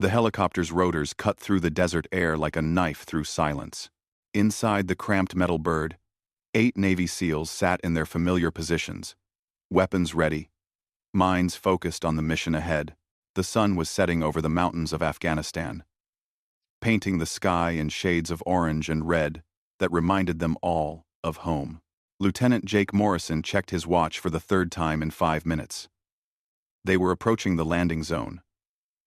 The helicopter's rotors cut through the desert air like a knife through silence. Inside the cramped metal bird, 8 Navy SEALs sat in their familiar positions, weapons ready, minds focused on the mission ahead. The sun was setting over the mountains of Afghanistan, painting the sky in shades of orange and red that reminded them all of home. Lieutenant Jake Morrison checked his watch for the 3rd time in 5 minutes. They were approaching the landing zone,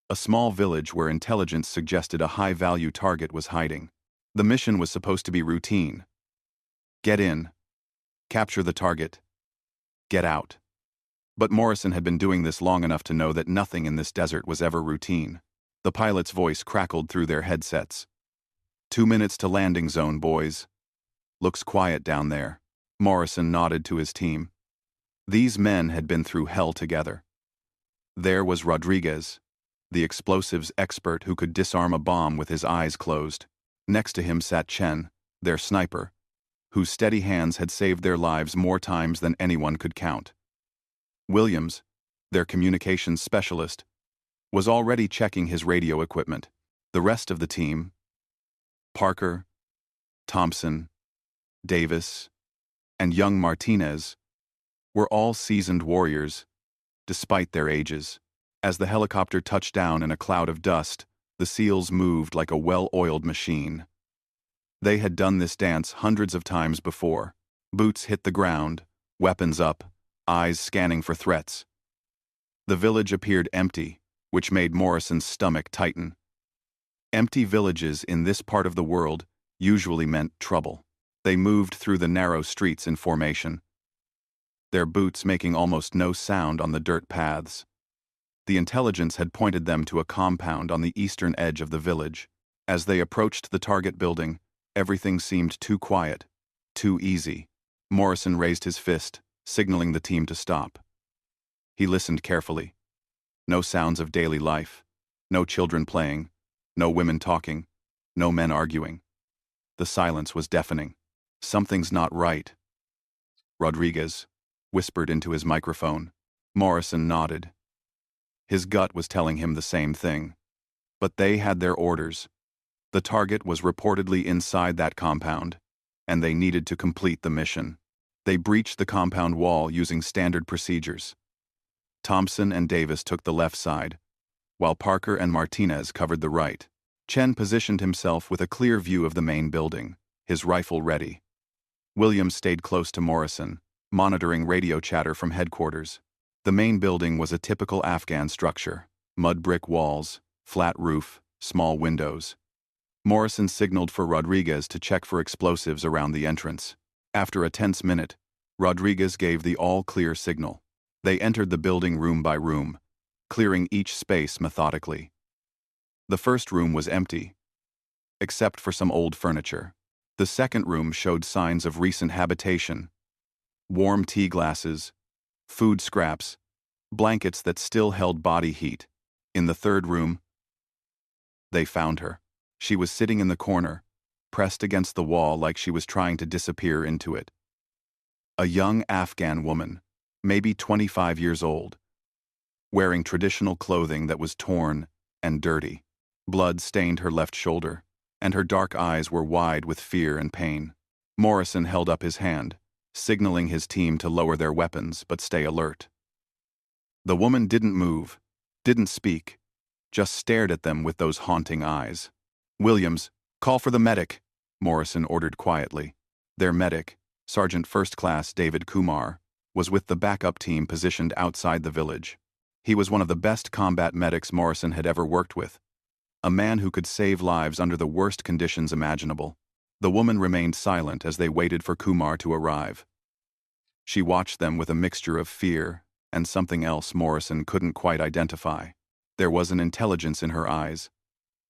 a small village where intelligence suggested a high-value target was hiding. The mission was supposed to be routine. Get in, capture the target, get out. But Morrison had been doing this long enough to know that nothing in this desert was ever routine. The pilot's voice crackled through their headsets. 2 minutes to landing zone, boys. Looks quiet down there. Morrison nodded to his team. These men had been through hell together. There was Rodriguez, the explosives expert who could disarm a bomb with his eyes closed. Next to him sat Chen, their sniper, whose steady hands had saved their lives more times than anyone could count. Williams, their communications specialist, was already checking his radio equipment. The rest of the team, Parker, Thompson, Davis, and young Martinez, were all seasoned warriors, despite their ages. As the helicopter touched down in a cloud of dust, the SEALs moved like a well-oiled machine. They had done this dance hundreds of times before. Boots hit the ground, weapons up, eyes scanning for threats. The village appeared empty, which made Morrison's stomach tighten. Empty villages in this part of the world usually meant trouble. They moved through the narrow streets in formation, their boots making almost no sound on the dirt paths. The intelligence had pointed them to a compound on the eastern edge of the village. As they approached the target building, everything seemed too quiet, too easy. Morrison raised his fist, signaling the team to stop. He listened carefully. No sounds of daily life, no children playing, no women talking, no men arguing. The silence was deafening. Something's not right. Rodriguez whispered into his microphone. Morrison nodded. His gut was telling him the same thing. But they had their orders. The target was reportedly inside that compound, and they needed to complete the mission. They breached the compound wall using standard procedures. Thompson and Davis took the left side, while Parker and Martinez covered the right. Chen positioned himself with a clear view of the main building, his rifle ready. Williams stayed close to Morrison, monitoring radio chatter from headquarters. The main building was a typical Afghan structure: mud brick walls, flat roof, small windows. Morrison signaled for Rodriguez to check for explosives around the entrance. After a tense minute, Rodriguez gave the all-clear signal. They entered the building room by room, clearing each space methodically. The first room was empty, except for some old furniture. The second room showed signs of recent habitation: warm tea glasses, food scraps, blankets that still held body heat. In the third room, they found her. She was sitting in the corner, pressed against the wall like she was trying to disappear into it. A young Afghan woman, maybe 25 years old, wearing traditional clothing that was torn and dirty. Blood stained her left shoulder, and her dark eyes were wide with fear and pain. Morrison held up his hand, signaling his team to lower their weapons but stay alert. The woman didn't move, didn't speak, just stared at them with those haunting eyes. "Williams, call for the medic," Morrison ordered quietly. Their medic, Sergeant First Class David Kumar, was with the backup team positioned outside the village. He was one of the best combat medics Morrison had ever worked with, a man who could save lives under the worst conditions imaginable. The woman remained silent as they waited for Kumar to arrive. She watched them with a mixture of fear and something else Morrison couldn't quite identify. There was an intelligence in her eyes,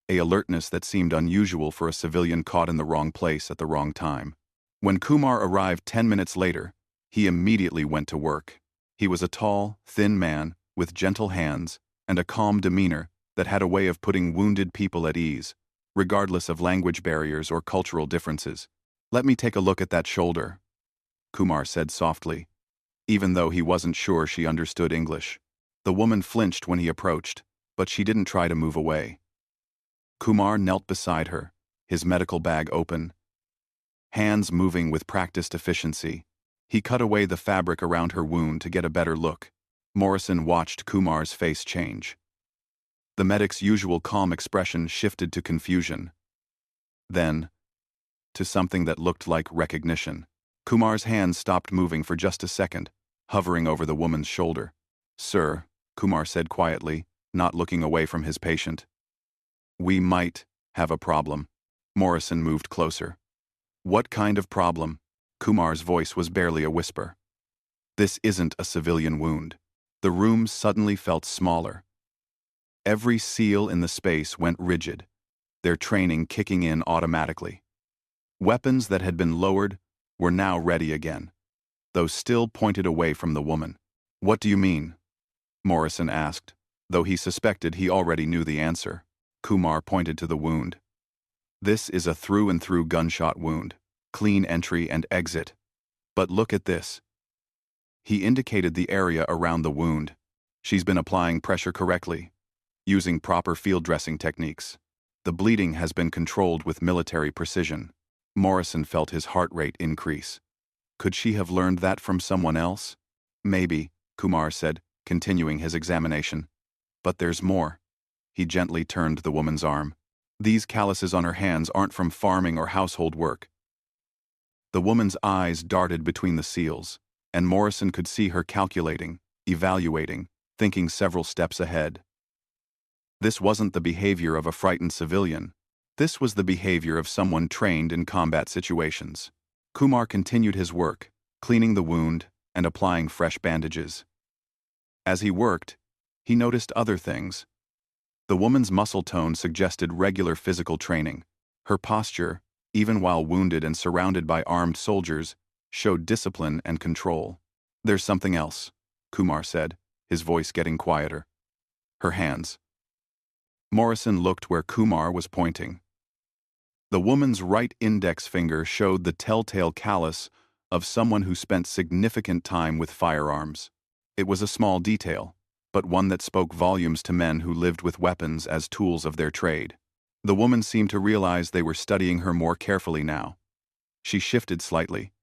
an alertness that seemed unusual for a civilian caught in the wrong place at the wrong time. When Kumar arrived 10 minutes later, he immediately went to work. He was a tall, thin man with gentle hands and a calm demeanor that had a way of putting wounded people at ease, regardless of language barriers or cultural differences. "Let me take a look at that shoulder," Kumar said softly, even though he wasn't sure she understood English. The woman flinched when he approached, but she didn't try to move away. Kumar knelt beside her, his medical bag open, hands moving with practiced efficiency. He cut away the fabric around her wound to get a better look. Morrison watched Kumar's face change. The medic's usual calm expression shifted to confusion. Then, to something that looked like recognition. Kumar's hands stopped moving for just a second, hovering over the woman's shoulder. "Sir," Kumar said quietly, not looking away from his patient. "We might have a problem." Morrison moved closer. "What kind of problem?" Kumar's voice was barely a whisper. "This isn't a civilian wound." The room suddenly felt smaller. Every seal in the space went rigid, their training kicking in automatically. Weapons that had been lowered were now ready again, though still pointed away from the woman. "What do you mean?" Morrison asked, though he suspected he already knew the answer. Kumar pointed to the wound. "This is a through-and-through gunshot wound, clean entry and exit. But look at this." He indicated the area around the wound. "She's been applying pressure correctly, using proper field dressing techniques. The bleeding has been controlled with military precision." Morrison felt his heart rate increase. Could she have learned that from someone else? "Maybe," Kumar said, continuing his examination. "But there's more." He gently turned the woman's arm. "These calluses on her hands aren't from farming or household work." The woman's eyes darted between the seals, and Morrison could see her calculating, evaluating, thinking several steps ahead. This wasn't the behavior of a frightened civilian. This was the behavior of someone trained in combat situations. Kumar continued his work, cleaning the wound and applying fresh bandages. As he worked, he noticed other things. The woman's muscle tone suggested regular physical training. Her posture, even while wounded and surrounded by armed soldiers, showed discipline and control. "There's something else," Kumar said, his voice getting quieter. "Her hands." Morrison looked where Kumar was pointing. The woman's right index finger showed the telltale callus of someone who spent significant time with firearms. It was a small detail, but one that spoke volumes to men who lived with weapons as tools of their trade. The woman seemed to realize they were studying her more carefully now. She shifted slightly,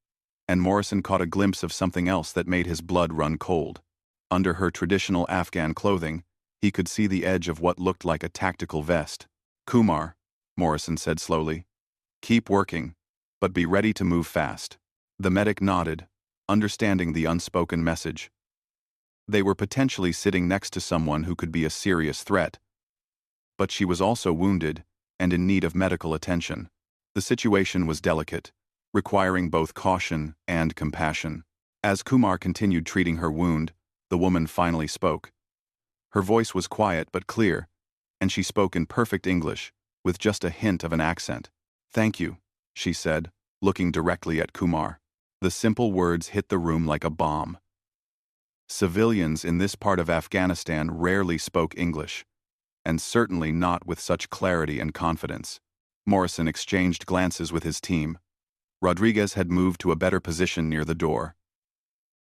and Morrison caught a glimpse of something else that made his blood run cold. Under her traditional Afghan clothing, he could see the edge of what looked like a tactical vest. "Kumar," Morrison said slowly, "keep working, but be ready to move fast." The medic nodded, understanding the unspoken message. They were potentially sitting next to someone who could be a serious threat. But she was also wounded and in need of medical attention. The situation was delicate, requiring both caution and compassion. As Kumar continued treating her wound, the woman finally spoke. Her voice was quiet but clear, and she spoke in perfect English, with just a hint of an accent. "Thank you," she said, looking directly at Kumar. The simple words hit the room like a bomb. Civilians in this part of Afghanistan rarely spoke English, and certainly not with such clarity and confidence. Morrison exchanged glances with his team. Rodriguez had moved to a better position near the door.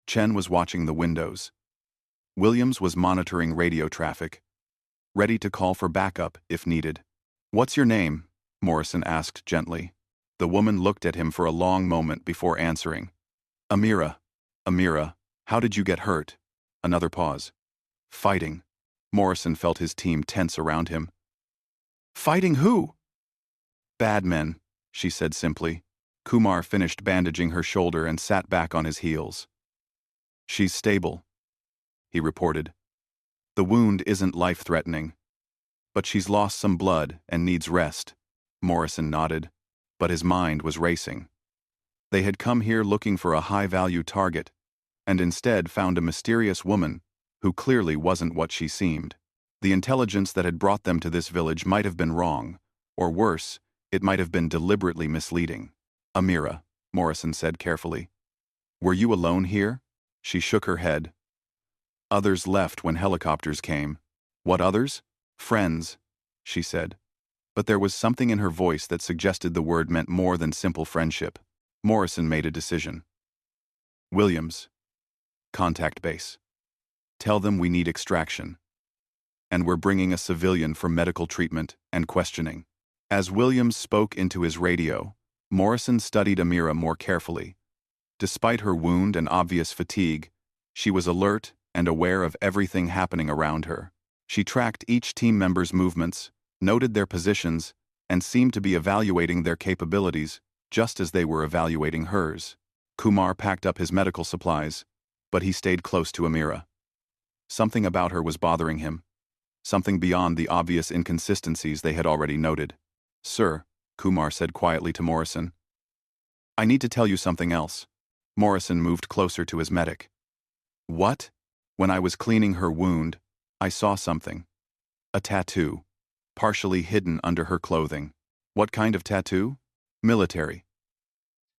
Chen was watching the windows. Williams was monitoring radio traffic, ready to call for backup if needed. "What's your name?" Morrison asked gently. The woman looked at him for a long moment before answering. "Amira." "Amira, how did you get hurt?" Another pause. "Fighting." Morrison felt his team tense around him. "Fighting who?" "Bad men," she said simply. Kumar finished bandaging her shoulder and sat back on his heels. "She's stable," he reported. "The wound isn't life-threatening, but she's lost some blood and needs rest." Morrison nodded, but his mind was racing. They had come here looking for a high-value target, and instead found a mysterious woman who clearly wasn't what she seemed. The intelligence that had brought them to this village might have been wrong, or worse, it might have been deliberately misleading. "Amira," Morrison said carefully. "Were you alone here?" She shook her head. "Others left when helicopters came." "What others?" "Friends," she said. But there was something in her voice that suggested the word meant more than simple friendship. Morrison made a decision. "Williams. Contact base. Tell them we need extraction." and we're bringing a civilian for medical treatment and questioning. As Williams spoke into his radio, Morrison studied Amira more carefully. Despite her wound and obvious fatigue, she was alert and aware of everything happening around her. She tracked each team member's movements, noted their positions, and seemed to be evaluating their capabilities just as they were evaluating hers. Kumar packed up his medical supplies, but he stayed close to Amira. Something about her was bothering him, something beyond the obvious inconsistencies they had already noted. "Sir," Kumar said quietly to Morrison, "I need to tell you something else." Morrison moved closer to his medic. "What?" "When I was cleaning her wound, I saw something. A tattoo, partially hidden under her clothing." "What kind of tattoo?" "Military.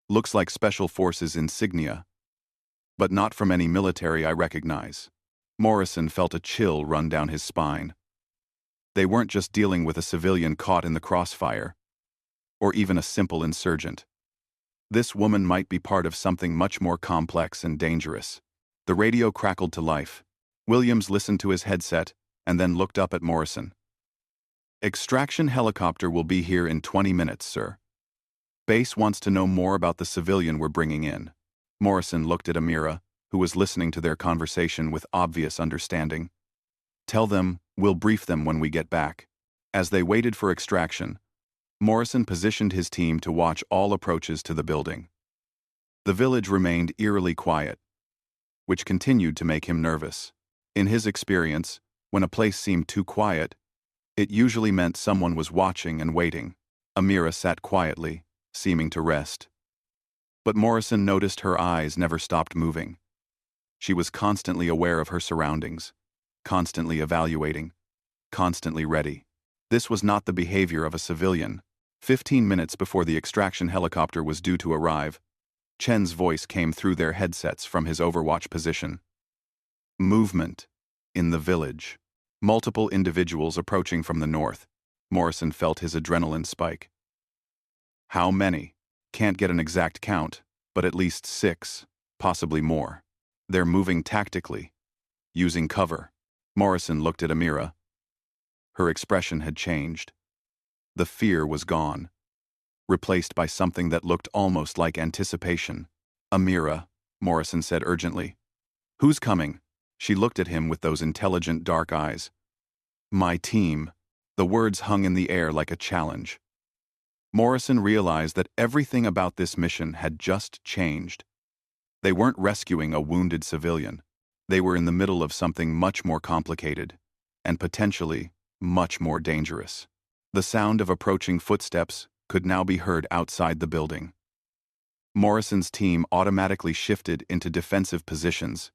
Looks like Special Forces insignia, but not from any military I recognize." Morrison felt a chill run down his spine. They weren't just dealing with a civilian caught in the crossfire, or even a simple insurgent. This woman might be part of something much more complex and dangerous. The radio crackled to life. Williams listened to his headset and then looked up at Morrison. "Extraction helicopter will be here in 20 minutes, sir. Base wants to know more about the civilian we're bringing in." Morrison looked at Amira, who was listening to their conversation with obvious understanding. "Tell them we'll brief them when we get back." As they waited for extraction, Morrison positioned his team to watch all approaches to the building. The village remained eerily quiet, which continued to make him nervous. In his experience, when a place seemed too quiet, it usually meant someone was watching and waiting. Amira sat quietly, seeming to rest. But Morrison noticed her eyes never stopped moving. She was constantly aware of her surroundings, constantly evaluating, constantly ready. This was not the behavior of a civilian. 15 minutes before the extraction helicopter was due to arrive, Chen's voice came through their headsets from his overwatch position. "Movement. In the village. Multiple individuals approaching from the north." Morrison felt his adrenaline spike. "How many? Can't get an exact count, but at least 6, possibly more. They're moving tactically, using cover." Morrison looked at Amira. Her expression had changed. The fear was gone, replaced by something that looked almost like anticipation. "Amira," Morrison said urgently. "Who's coming?" She looked at him with those intelligent dark eyes. "My team." The words hung in the air like a challenge. Morrison realized that everything about this mission had just changed. They weren't rescuing a wounded civilian. They were in the middle of something much more complicated, and potentially much more dangerous. The sound of approaching footsteps could now be heard outside the building. Morrison's team automatically shifted into defensive positions,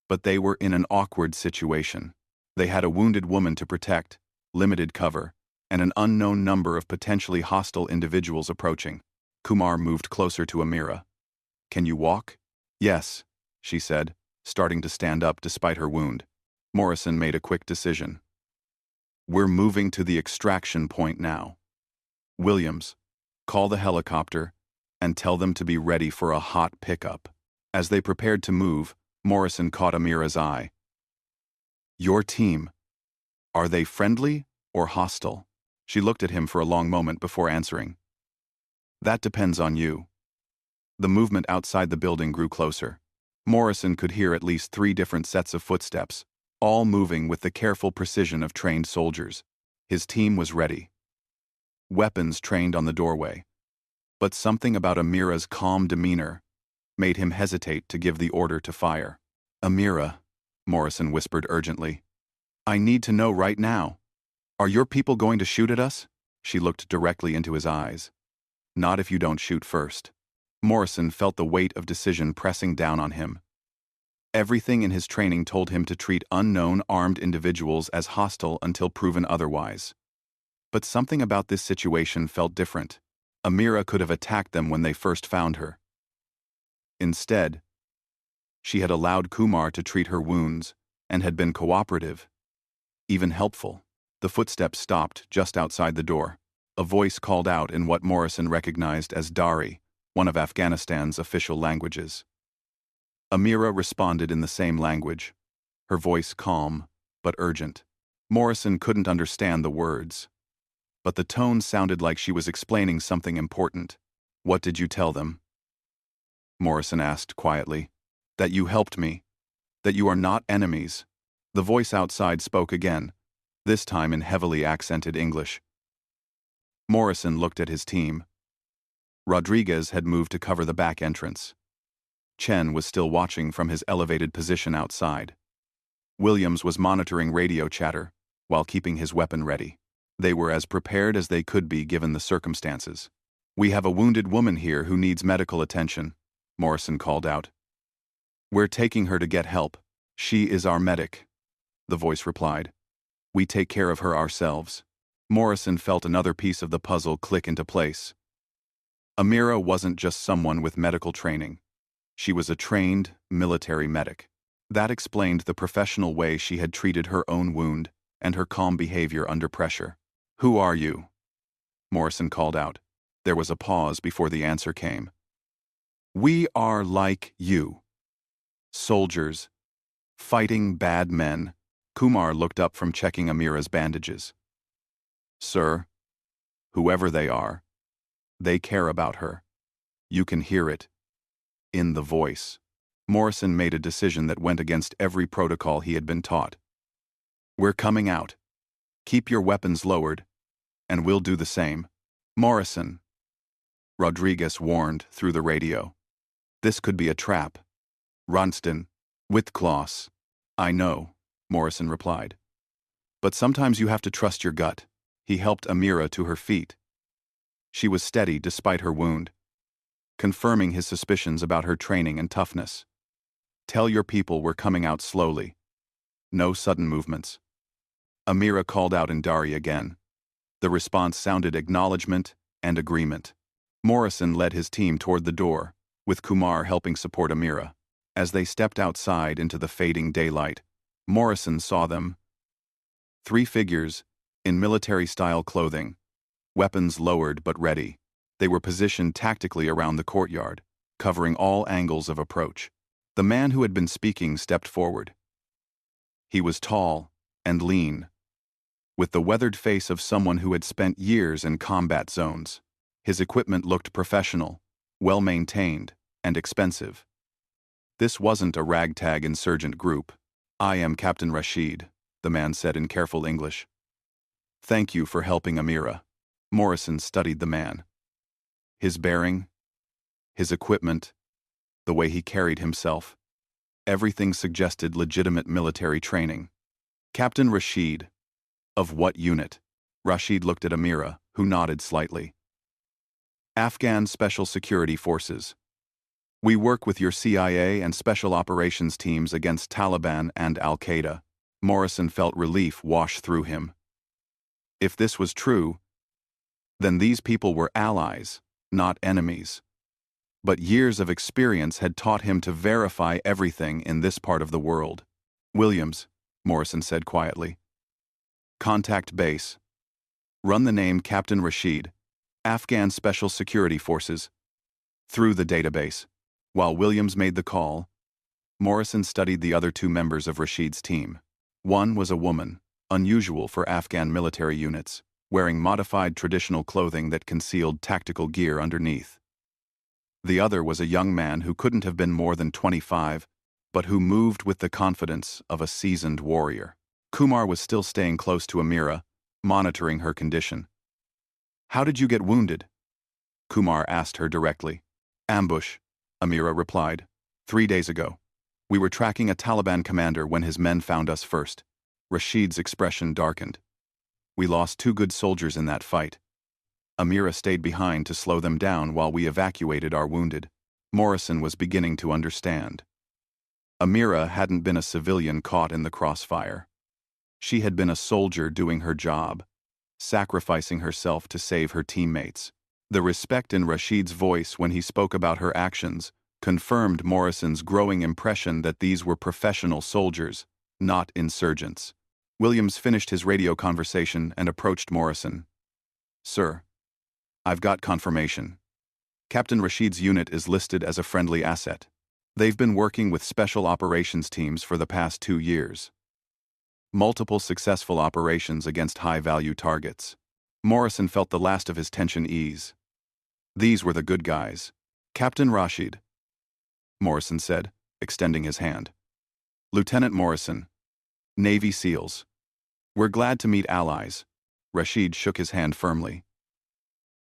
but they were in an awkward situation. They had a wounded woman to protect, limited cover, and an unknown number of potentially hostile individuals approaching. Kumar moved closer to Amira. "Can you walk?" "Yes," she said, starting to stand up despite her wound. Morrison made a quick decision. "We're moving to the extraction point now. Williams, call the helicopter and tell them to be ready for a hot pickup." As they prepared to move, Morrison caught Amira's eye. "Your team, are they friendly or hostile?" She looked at him for a long moment before answering. "That depends on you." The movement outside the building grew closer. Morrison could hear at least 3 different sets of footsteps, all moving with the careful precision of trained soldiers. His team was ready. Weapons trained on the doorway. But something about Amira's calm demeanor made him hesitate to give the order to fire. "Amira," Morrison whispered urgently, "I need to know right now. Are your people going to shoot at us?" She looked directly into his eyes. "Not if you don't shoot first." Morrison felt the weight of decision pressing down on him. Everything in his training told him to treat unknown armed individuals as hostile until proven otherwise. But something about this situation felt different. Amira could have attacked them when they first found her. Instead, she had allowed Kumar to treat her wounds and had been cooperative, even helpful. The footsteps stopped just outside the door. A voice called out in what Morrison recognized as Dari, one of Afghanistan's official languages. Amira responded in the same language, her voice calm but urgent. Morrison couldn't understand the words, but the tone sounded like she was explaining something important. What did you tell them? Morrison asked quietly. That you helped me. That you are not enemies. The voice outside spoke again, this time in heavily accented English. Morrison looked at his team. Rodriguez had moved to cover the back entrance. Chen was still watching from his elevated position outside. Williams was monitoring radio chatter, while keeping his weapon ready. They were as prepared as they could be given the circumstances. We have a wounded woman here who needs medical attention, Morrison called out. We're taking her to get help. She is our medic, the voice replied. We take care of her ourselves. Morrison felt another piece of the puzzle click into place. Amira wasn't just someone with medical training. She was a trained, military medic. That explained the professional way she had treated her own wound and her calm behavior under pressure. Who are you? Morrison called out. There was a pause before the answer came. We are like you. Soldiers. Fighting bad men. Kumar looked up from checking Amira's bandages. Sir, whoever they are, they care about her. You can hear it. In the voice. Morrison made a decision that went against every protocol he had been taught. We're coming out. Keep your weapons lowered, and we'll do the same. Morrison. Rodriguez warned through the radio. This could be a trap. Ronston. With Klaus. I know, Morrison replied. But sometimes you have to trust your gut. He helped Amira to her feet. She was steady despite her wound, confirming his suspicions about her training and toughness. Tell your people we're coming out slowly. No sudden movements. Amira called out in Dari again. The response sounded acknowledgement and agreement. Morrison led his team toward the door, with Kumar helping support Amira. As they stepped outside into the fading daylight, Morrison saw them. 3 figures, in military-style clothing, weapons lowered but ready. They were positioned tactically around the courtyard, covering all angles of approach. The man who had been speaking stepped forward. He was tall and lean, with the weathered face of someone who had spent years in combat zones. His equipment looked professional, well-maintained, and expensive. This wasn't a ragtag insurgent group. I am Captain Rashid, the man said in careful English. Thank you for helping Amira. Morrison studied the man. His bearing, his equipment, the way he carried himself. Everything suggested legitimate military training. Captain Rashid. Of what unit? Rashid looked at Amira, who nodded slightly. Afghan Special Security Forces. We work with your CIA and Special Operations teams against Taliban and Al-Qaeda. Morrison felt relief wash through him. If this was true, then these people were allies, not enemies. But years of experience had taught him to verify everything in this part of the world. Williams, Morrison said quietly. Contact base. Run the name Captain Rashid, Afghan Special Security Forces, through the database. While Williams made the call, Morrison studied the other 2 members of Rashid's team. One was a woman, unusual for Afghan military units, wearing modified traditional clothing that concealed tactical gear underneath. The other was a young man who couldn't have been more than 25, but who moved with the confidence of a seasoned warrior. Kumar was still staying close to Amira, monitoring her condition. How did you get wounded? Kumar asked her directly. Ambush, Amira replied. 3 days ago. We were tracking a Taliban commander when his men found us first. Rashid's expression darkened. We lost 2 good soldiers in that fight. Amira stayed behind to slow them down while we evacuated our wounded. Morrison was beginning to understand. Amira hadn't been a civilian caught in the crossfire. She had been a soldier doing her job, sacrificing herself to save her teammates. The respect in Rashid's voice when he spoke about her actions confirmed Morrison's growing impression that these were professional soldiers, not insurgents. Williams finished his radio conversation and approached Morrison. Sir, I've got confirmation. Captain Rashid's unit is listed as a friendly asset. They've been working with special operations teams for the past 2 years. multiple successful operations against high-value targets. Morrison felt the last of his tension ease. These were the good guys. Captain Rashid, Morrison said, extending his hand. Lieutenant Morrison, Navy SEALs. We're glad to meet allies. Rashid shook his hand firmly.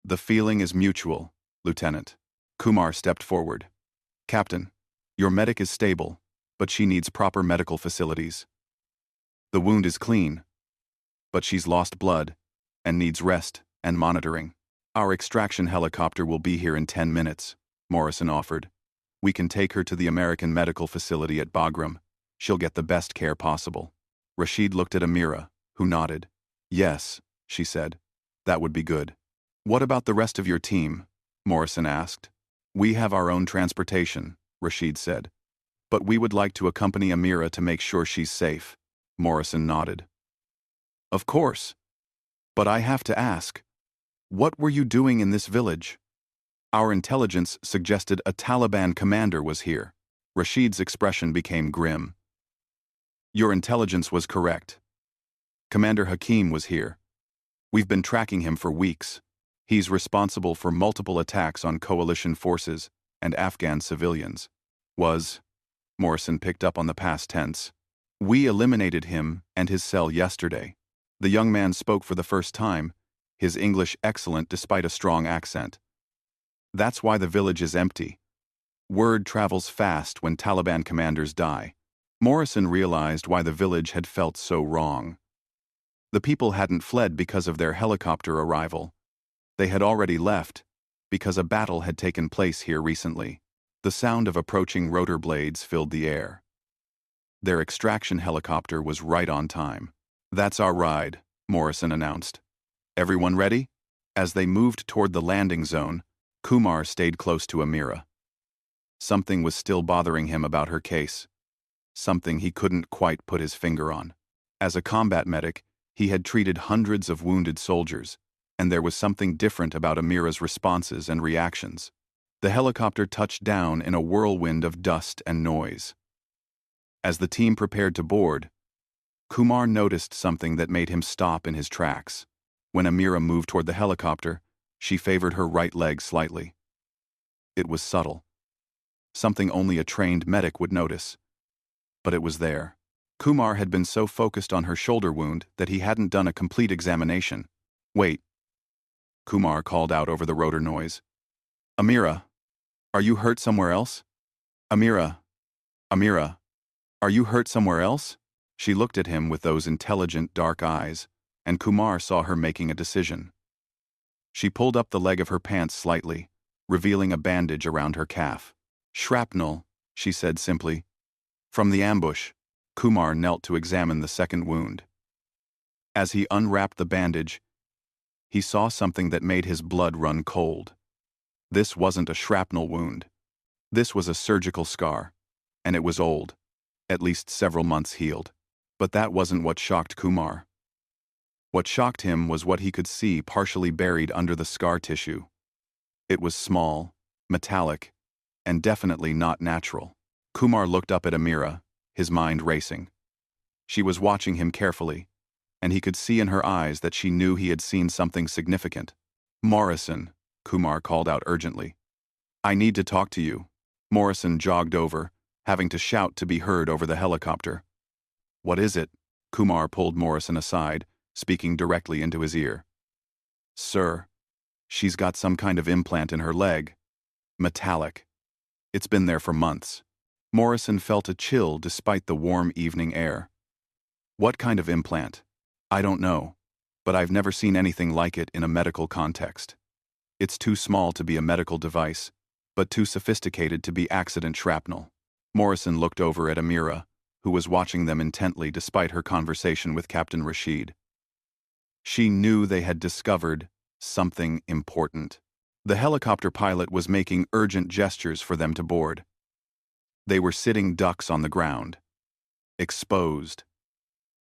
The feeling is mutual, Lieutenant. Kumar stepped forward. Captain, your medic is stable, but she needs proper medical facilities. The wound is clean, but she's lost blood and needs rest and monitoring. Our extraction helicopter will be here in 10 minutes, Morrison offered. We can take her to the American medical facility at Bagram. She'll get the best care possible. Rashid looked at Amira, who nodded. Yes, she said. That would be good. What about the rest of your team? Morrison asked. We have our own transportation, Rashid said. But we would like to accompany Amira to make sure she's safe. Morrison nodded. Of course. But I have to ask, what were you doing in this village? Our intelligence suggested a Taliban commander was here. Rashid's expression became grim. Your intelligence was correct. Commander Hakim was here. We've been tracking him for weeks. He's responsible for multiple attacks on coalition forces and Afghan civilians. Morrison picked up on the past tense. We eliminated him and his cell yesterday. The young man spoke for the first time, his English excellent despite a strong accent. That's why the village is empty. Word travels fast when Taliban commanders die. Morrison realized why the village had felt so wrong. The people hadn't fled because of their helicopter arrival. They had already left because a battle had taken place here recently. The sound of approaching rotor blades filled the air. Their extraction helicopter was right on time. That's our ride, Morrison announced. Everyone ready? As they moved toward the landing zone, Kumar stayed close to Amira. Something was still bothering him about her case. Something he couldn't quite put his finger on. As a combat medic, he had treated hundreds of wounded soldiers, and there was something different about Amira's responses and reactions. The helicopter touched down in a whirlwind of dust and noise. As the team prepared to board, Kumar noticed something that made him stop in his tracks. When Amira moved toward the helicopter, she favored her right leg slightly. It was subtle. Something only a trained medic would notice. But it was there. Kumar had been so focused on her shoulder wound that he hadn't done a complete examination. Wait. Kumar called out over the rotor noise. Amira, are you hurt somewhere else? Amira, are you hurt somewhere else? She looked at him with those intelligent dark eyes, and Kumar saw her making a decision. She pulled up the leg of her pants slightly, revealing a bandage around her calf. Shrapnel, she said simply. From the ambush, Kumar knelt to examine the second wound. As he unwrapped the bandage, he saw something that made his blood run cold. This wasn't a shrapnel wound. This was a surgical scar, and it was old, at least several months healed. But that wasn't what shocked Kumar. What shocked him was what he could see partially buried under the scar tissue. It was small, metallic, and definitely not natural. Kumar looked up at Amira, his mind racing. She was watching him carefully, and he could see in her eyes that she knew he had seen something significant. Morrison, Kumar called out urgently. I need to talk to you. Morrison jogged over, having to shout to be heard over the helicopter. What is it? Kumar pulled Morrison aside, speaking directly into his ear. Sir, she's got some kind of implant in her leg. Metallic. It's been there for months. Morrison felt a chill despite the warm evening air. What kind of implant? I don't know, but I've never seen anything like it in a medical context. It's too small to be a medical device, but too sophisticated to be accident shrapnel. Morrison looked over at Amira, who was watching them intently despite her conversation with Captain Rashid. She knew they had discovered something important. The helicopter pilot was making urgent gestures for them to board. They were sitting ducks on the ground, exposed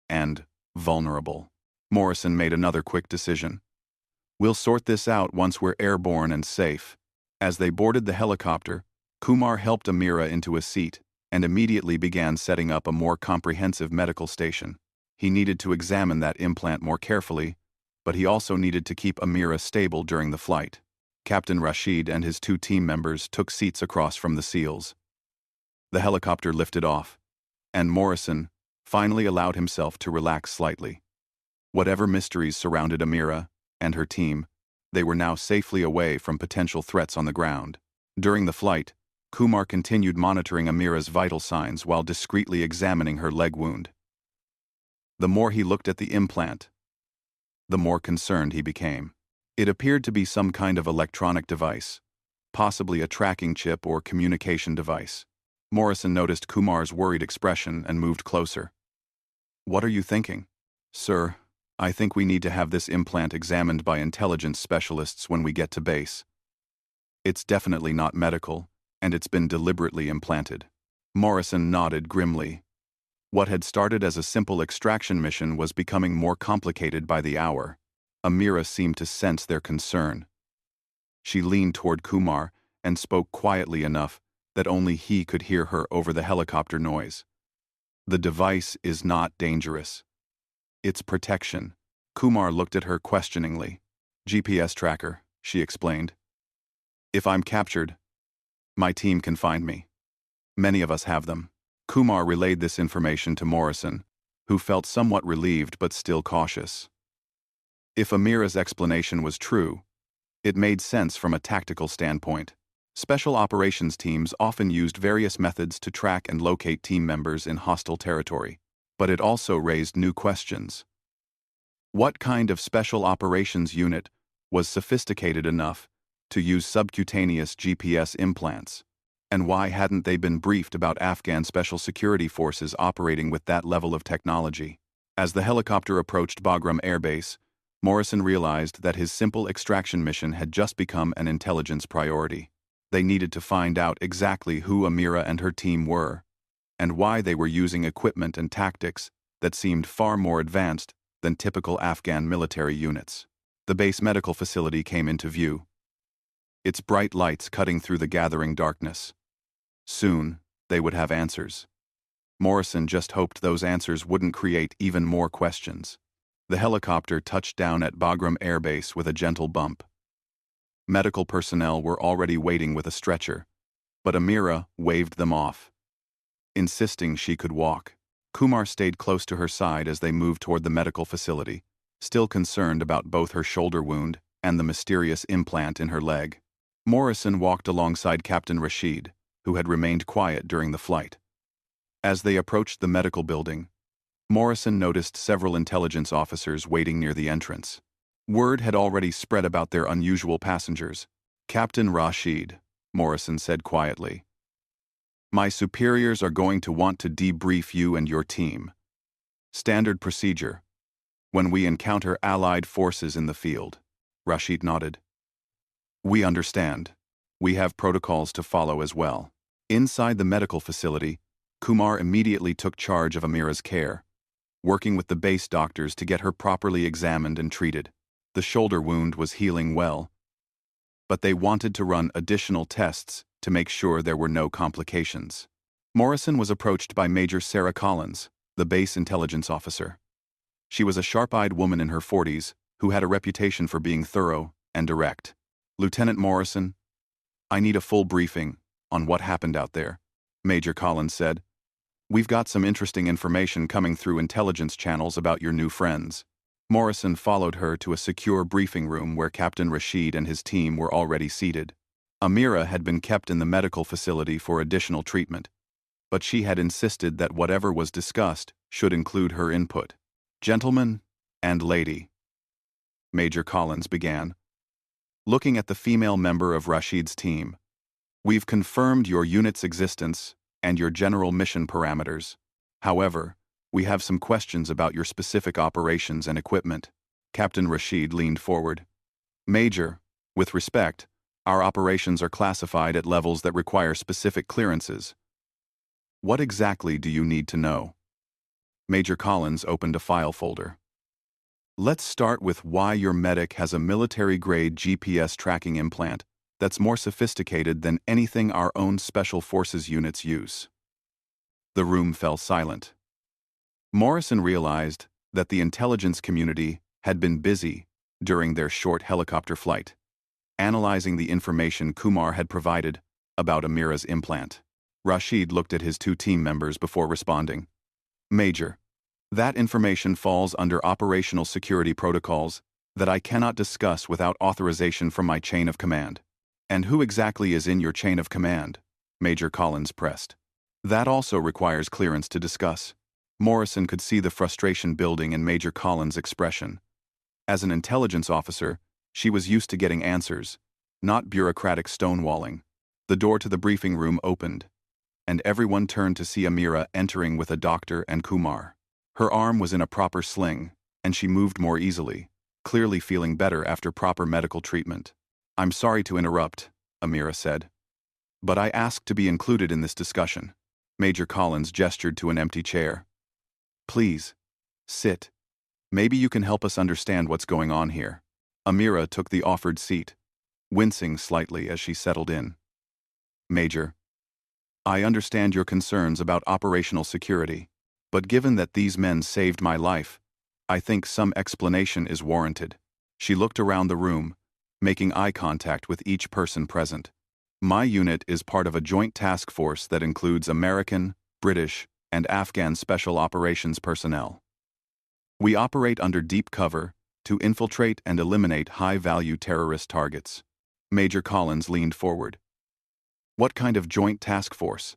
and vulnerable. Morrison made another quick decision. We'll sort this out once we're airborne and safe. As they boarded the helicopter, Kumar helped Amira into a seat and immediately began setting up a more comprehensive medical station. He needed to examine that implant more carefully, but he also needed to keep Amira stable during the flight. Captain Rashid and his 2 team members took seats across from the SEALs. The helicopter lifted off, and Morrison finally allowed himself to relax slightly. Whatever mysteries surrounded Amira and her team, they were now safely away from potential threats on the ground. During the flight, Kumar continued monitoring Amira's vital signs while discreetly examining her leg wound. The more he looked at the implant, the more concerned he became. It appeared to be some kind of electronic device, possibly a tracking chip or communication device. Morrison noticed Kumar's worried expression and moved closer. "What are you thinking?" "Sir, I think we need to have this implant examined by intelligence specialists when we get to base. It's definitely not medical, and it's been deliberately implanted." Morrison nodded grimly. What had started as a simple extraction mission was becoming more complicated by the hour. Amira seemed to sense their concern. She leaned toward Kumar and spoke quietly enough that only he could hear her over the helicopter noise. "The device is not dangerous. It's protection." Kumar looked at her questioningly. "GPS tracker," she explained. "If I'm captured, my team can find me. Many of us have them." Kumar relayed this information to Morrison, who felt somewhat relieved but still cautious. If Amira's explanation was true, it made sense from a tactical standpoint. Special operations teams often used various methods to track and locate team members in hostile territory, but it also raised new questions. What kind of special operations unit was sophisticated enough to use subcutaneous GPS implants? And why hadn't they been briefed about Afghan special security forces operating with that level of technology? As the helicopter approached Bagram Air Base, Morrison realized that his simple extraction mission had just become an intelligence priority. They needed to find out exactly who Amira and her team were, and why they were using equipment and tactics that seemed far more advanced than typical Afghan military units. The base medical facility came into view, its bright lights cutting through the gathering darkness. Soon, they would have answers. Morrison just hoped those answers wouldn't create even more questions. The helicopter touched down at Bagram Air Base with a gentle bump. Medical personnel were already waiting with a stretcher, but Amira waved them off, insisting she could walk. Kumar stayed close to her side as they moved toward the medical facility, still concerned about both her shoulder wound and the mysterious implant in her leg. Morrison walked alongside Captain Rashid, who had remained quiet during the flight. As they approached the medical building, Morrison noticed several intelligence officers waiting near the entrance. Word had already spread about their unusual passengers. "Captain Rashid," Morrison said quietly, "my superiors are going to want to debrief you and your team. Standard procedure when we encounter Allied forces in the field." Rashid nodded. "We understand. We have protocols to follow as well." Inside the medical facility, Kumar immediately took charge of Amira's care, working with the base doctors to get her properly examined and treated. The shoulder wound was healing well, but they wanted to run additional tests to make sure there were no complications. Morrison was approached by Major Sarah Collins, the base intelligence officer. She was a sharp-eyed woman in her 40s who had a reputation for being thorough and direct. "Lieutenant Morrison, I need a full briefing on what happened out there," Major Collins said. "We've got some interesting information coming through intelligence channels about your new friends." Morrison followed her to a secure briefing room where Captain Rashid and his team were already seated. Amira had been kept in the medical facility for additional treatment, but she had insisted that whatever was discussed should include her input. "Gentlemen and lady," Major Collins began, looking at the female member of Rashid's team, "we've confirmed your unit's existence and your general mission parameters. However, we have some questions about your specific operations and equipment." Captain Rashid leaned forward. "Major, with respect, our operations are classified at levels that require specific clearances. What exactly do you need to know?" Major Collins opened a file folder. "Let's start with why your medic has a military-grade GPS tracking implant that's more sophisticated than anything our own special forces units use." The room fell silent. Morrison realized that the intelligence community had been busy during their short helicopter flight, analyzing the information Kumar had provided about Amira's implant. Rashid looked at his two team members before responding. Major, that information falls under operational security protocols that I cannot discuss without authorization from my chain of command. And who exactly is in your chain of command? Major Collins pressed. That also requires clearance to discuss. Morrison could see the frustration building in Major Collins' expression. As an intelligence officer, she was used to getting answers, not bureaucratic stonewalling. The door to the briefing room opened, and everyone turned to see Amira entering with a doctor and Kumar. Her arm was in a proper sling, and she moved more easily, clearly feeling better after proper medical treatment. I'm sorry to interrupt, Amira said, but I asked to be included in this discussion. Major Collins gestured to an empty chair. Please, sit. Maybe you can help us understand what's going on here. Amira took the offered seat, wincing slightly as she settled in. Major, I understand your concerns about operational security, but given that these men saved my life, I think some explanation is warranted. She looked around the room, making eye contact with each person present. My unit is part of a joint task force that includes American, British, and Afghan special operations personnel. We operate under deep cover to infiltrate and eliminate high-value terrorist targets. Major Collins leaned forward. What kind of joint task force?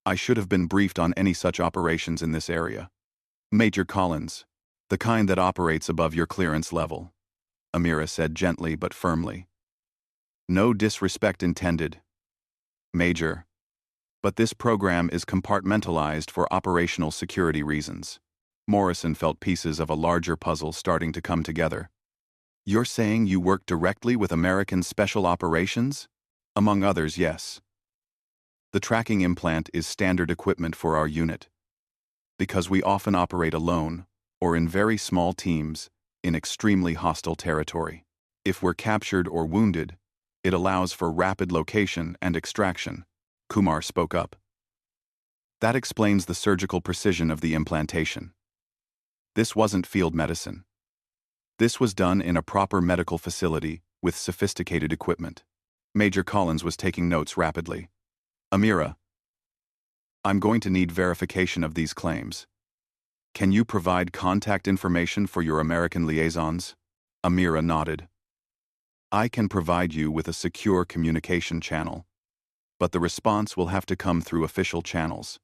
I should have been briefed on any such operations in this area. Major Collins, the kind that operates above your clearance level, Amira said gently but firmly. No disrespect intended, Major, but this program is compartmentalized for operational security reasons. Morrison felt pieces of a larger puzzle starting to come together. You're saying you work directly with American Special Operations? Among others, yes. The tracking implant is standard equipment for our unit. Because we often operate alone, or in very small teams, in extremely hostile territory. If we're captured or wounded, it allows for rapid location and extraction, Kumar spoke up. That explains the surgical precision of the implantation. This wasn't field medicine. This was done in a proper medical facility with sophisticated equipment. Major Collins was taking notes rapidly. Amira, I'm going to need verification of these claims. Can you provide contact information for your American liaisons? Amira nodded. I can provide you with a secure communication channel, but the response will have to come through official channels.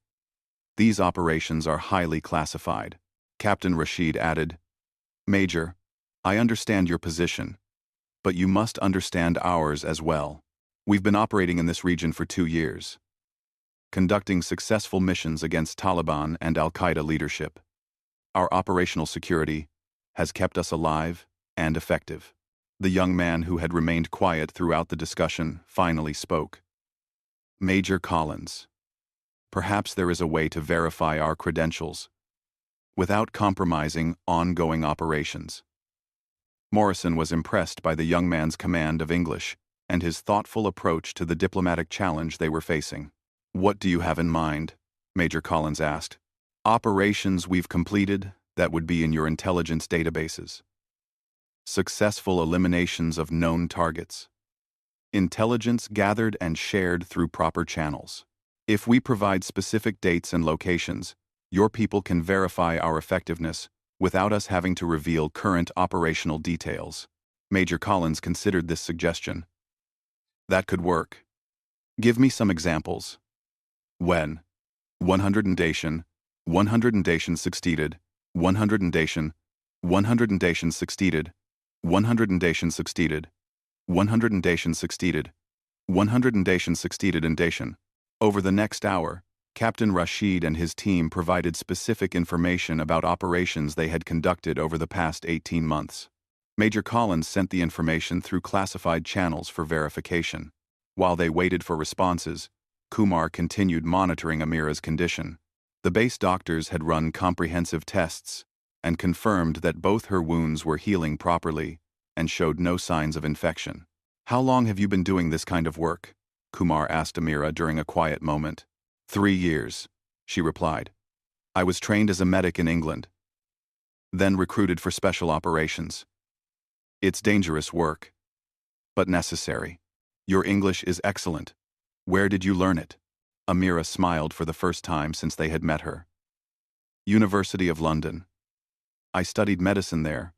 These operations are highly classified. Captain Rashid added, Major, I understand your position, but you must understand ours as well. We've been operating in this region for 2 years, conducting successful missions against Taliban and Al-Qaeda leadership. Our operational security has kept us alive and effective. The young man who had remained quiet throughout the discussion finally spoke. Major Collins, perhaps there is a way to verify our credentials without compromising ongoing operations. Morrison was impressed by the young man's command of English and his thoughtful approach to the diplomatic challenge they were facing. What do you have in mind? Major Collins asked. Operations we've completed that would be in your intelligence databases. Successful eliminations of known targets. Intelligence gathered and shared through proper channels. If we provide specific dates and locations, your people can verify our effectiveness without us having to reveal current operational details. Major Collins considered this suggestion. That could work. Give me some examples. When? 100 dation, 100 dation succeeded, 100 dation, 100 dation succeeded, 100 dation succeeded, 100 dation succeeded, 100 dation succeeded and dation. Over the next hour, Captain Rashid and his team provided specific information about operations they had conducted over the past 18 months. Major Collins sent the information through classified channels for verification. While they waited for responses, Kumar continued monitoring Amira's condition. The base doctors had run comprehensive tests and confirmed that both her wounds were healing properly and showed no signs of infection. How long have you been doing this kind of work? Kumar asked Amira during a quiet moment. 3 years, she replied. I was trained as a medic in England. then recruited for special operations. It's dangerous work, but necessary. Your English is excellent. Where did you learn it? Amira smiled for the first time since they had met her. University of London. I studied medicine there.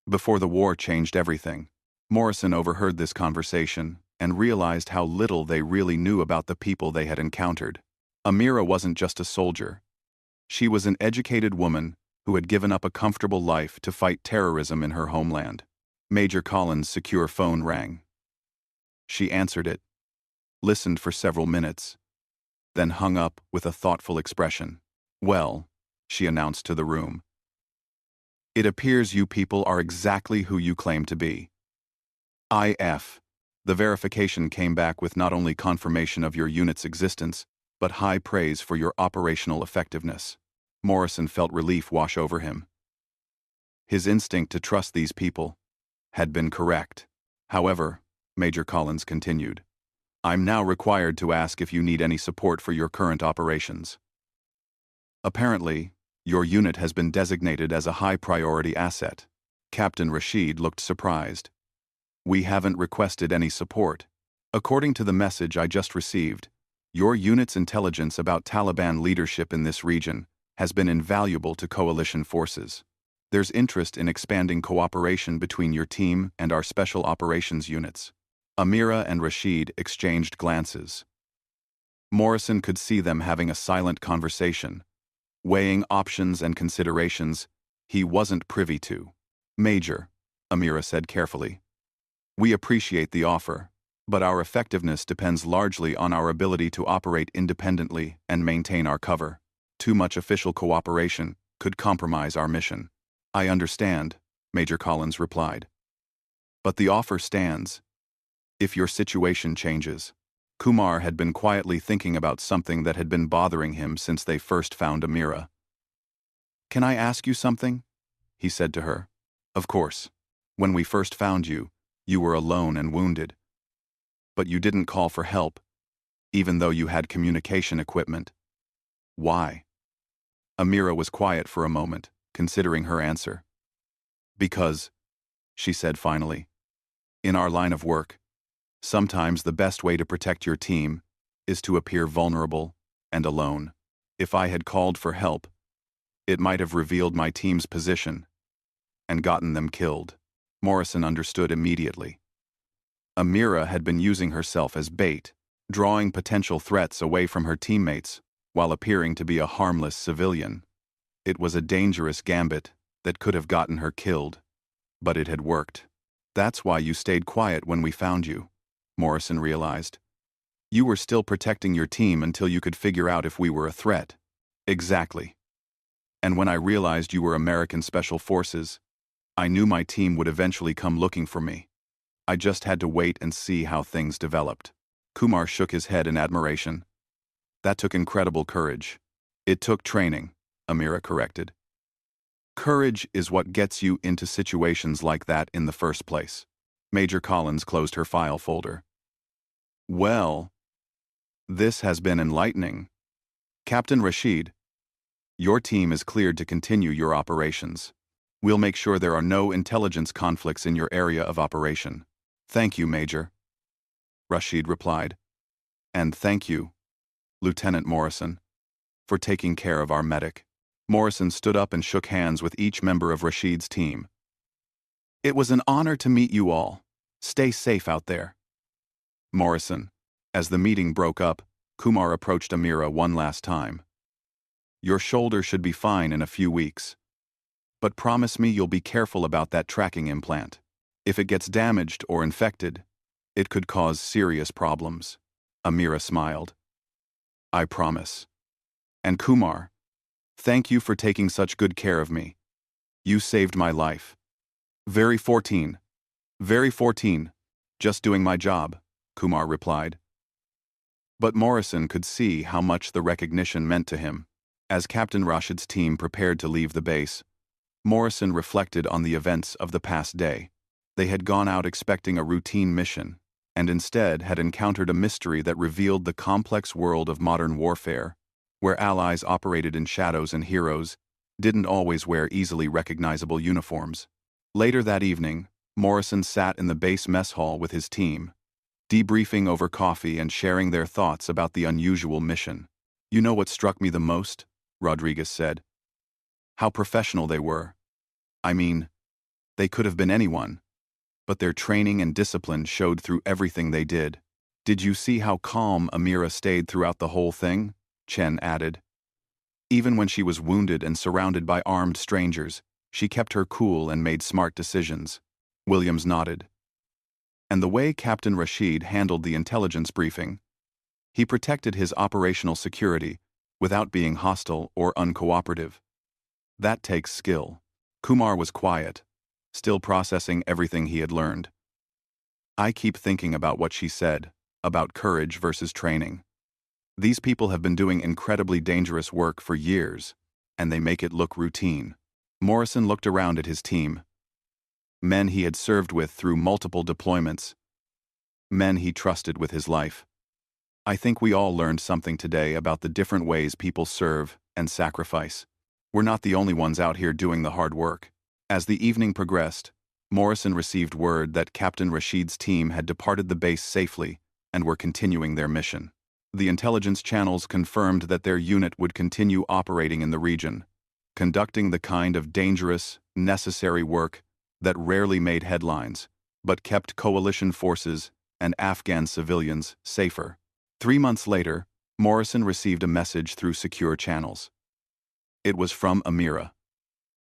Before the war changed everything. Morrison overheard this conversation and realized how little they really knew about the people they had encountered. Amira wasn't just a soldier. She was an educated woman who had given up a comfortable life to fight terrorism in her homeland. Major Collins' secure phone rang. She answered it, listened for several minutes, then hung up with a thoughtful expression. Well, she announced to the room, it appears you people are exactly who you claim to be. IF. The verification came back with not only confirmation of your unit's existence, but high praise for your operational effectiveness. Morrison felt relief wash over him. His instinct to trust these people had been correct. However, Major Collins continued, I'm now required to ask if you need any support for your current operations. Apparently, your unit has been designated as a high-priority asset. Captain Rashid looked surprised. We haven't requested any support. According to the message I just received, your unit's intelligence about Taliban leadership in this region has been invaluable to coalition forces. There's interest in expanding cooperation between your team and our special operations units. Amira and Rashid exchanged glances. Morrison could see them having a silent conversation, weighing options and considerations he wasn't privy to. Major, Amira said carefully, we appreciate the offer, but our effectiveness depends largely on our ability to operate independently and maintain our cover. Too much official cooperation could compromise our mission. I understand, Major Collins replied. But the offer stands. If your situation changes. Kumar had been quietly thinking about something that had been bothering him since they first found Amira. Can I ask you something? He said to her. Of course. When we first found you, you were alone and wounded. But you didn't call for help, even though you had communication equipment. Why? Amira was quiet for a moment, considering her answer. Because, she said finally, in our line of work, sometimes the best way to protect your team is to appear vulnerable and alone. If I had called for help, it might have revealed my team's position and gotten them killed. Morrison understood immediately. Amira had been using herself as bait, drawing potential threats away from her teammates while appearing to be a harmless civilian. It was a dangerous gambit that could have gotten her killed, but it had worked. That's why you stayed quiet when we found you, Morrison realized. You were still protecting your team until you could figure out if we were a threat. Exactly. And when I realized you were American Special Forces, I knew my team would eventually come looking for me. I just had to wait and see how things developed. Kumar shook his head in admiration. That took incredible courage. It took training, Amira corrected. Courage is what gets you into situations like that in the first place. Major Collins closed her file folder. Well, this has been enlightening. Captain Rashid, your team is cleared to continue your operations. We'll make sure there are no intelligence conflicts in your area of operation. Thank you, Major, Rashid replied. And thank you, Lieutenant Morrison, for taking care of our medic. Morrison stood up and shook hands with each member of Rashid's team. It was an honor to meet you all. Stay safe out there. Morrison, as the meeting broke up, Kumar approached Amira one last time. Your shoulder should be fine in a few weeks. But promise me you'll be careful about that tracking implant. If it gets damaged or infected, it could cause serious problems. Amira smiled. I promise. And Kumar, thank you for taking such good care of me. You saved my life. Very 14. Just doing my job, Kumar replied. But Morrison could see how much the recognition meant to him. As Captain Rashid's team prepared to leave the base, Morrison reflected on the events of the past day. They had gone out expecting a routine mission, and instead had encountered a mystery that revealed the complex world of modern warfare, where allies operated in shadows and heroes didn't always wear easily recognizable uniforms. Later that evening, Morrison sat in the base mess hall with his team, debriefing over coffee and sharing their thoughts about the unusual mission. "You know what struck me the most?" Rodriguez said. "How professional they were. I mean, they could have been anyone, but their training and discipline showed through everything they did." "Did you see how calm Amira stayed throughout the whole thing?" Chen added. "Even when she was wounded and surrounded by armed strangers, she kept her cool and made smart decisions." Williams nodded. "And the way Captain Rashid handled the intelligence briefing, he protected his operational security without being hostile or uncooperative. That takes skill." Kumar was quiet, still processing everything he had learned. "I keep thinking about what she said, about courage versus training. These people have been doing incredibly dangerous work for years, and they make it look routine." Morrison looked around at his team. Men he had served with through multiple deployments. Men he trusted with his life. "I think we all learned something today about the different ways people serve and sacrifice. We're not the only ones out here doing the hard work." As the evening progressed, Morrison received word that Captain Rashid's team had departed the base safely and were continuing their mission. The intelligence channels confirmed that their unit would continue operating in the region, conducting the kind of dangerous, necessary work that rarely made headlines, but kept coalition forces and Afghan civilians safer. 3 months later, Morrison received a message through secure channels. It was from Amira,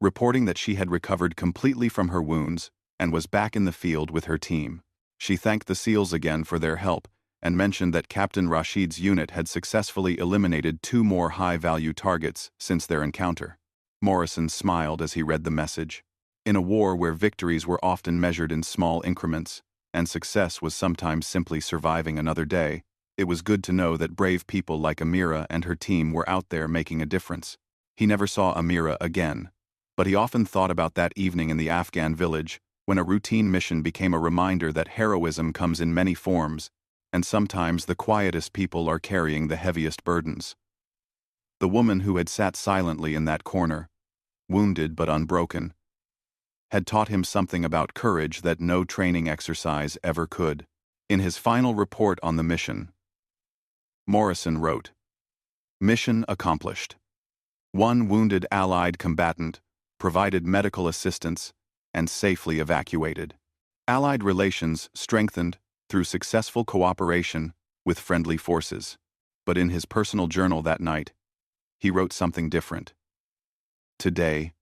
reporting that she had recovered completely from her wounds and was back in the field with her team. She thanked the SEALs again for their help and mentioned that Captain Rashid's unit had successfully eliminated 2 more high-value targets since their encounter. Morrison smiled as he read the message. In a war where victories were often measured in small increments, and success was sometimes simply surviving another day, it was good to know that brave people like Amira and her team were out there making a difference. He never saw Amira again, but he often thought about that evening in the Afghan village when a routine mission became a reminder that heroism comes in many forms, and sometimes the quietest people are carrying the heaviest burdens. The woman who had sat silently in that corner, wounded but unbroken, had taught him something about courage that no training exercise ever could. In his final report on the mission, Morrison wrote, "Mission accomplished. 1 wounded Allied combatant provided medical assistance and safely evacuated. Allied relations strengthened through successful cooperation with friendly forces." But in his personal journal that night, he wrote something different. "Today,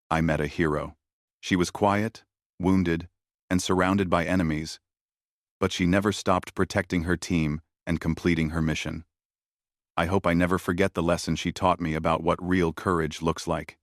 I met a hero. She was quiet, wounded, and surrounded by enemies, but she never stopped protecting her team and completing her mission. I hope I never forget the lesson she taught me about what real courage looks like."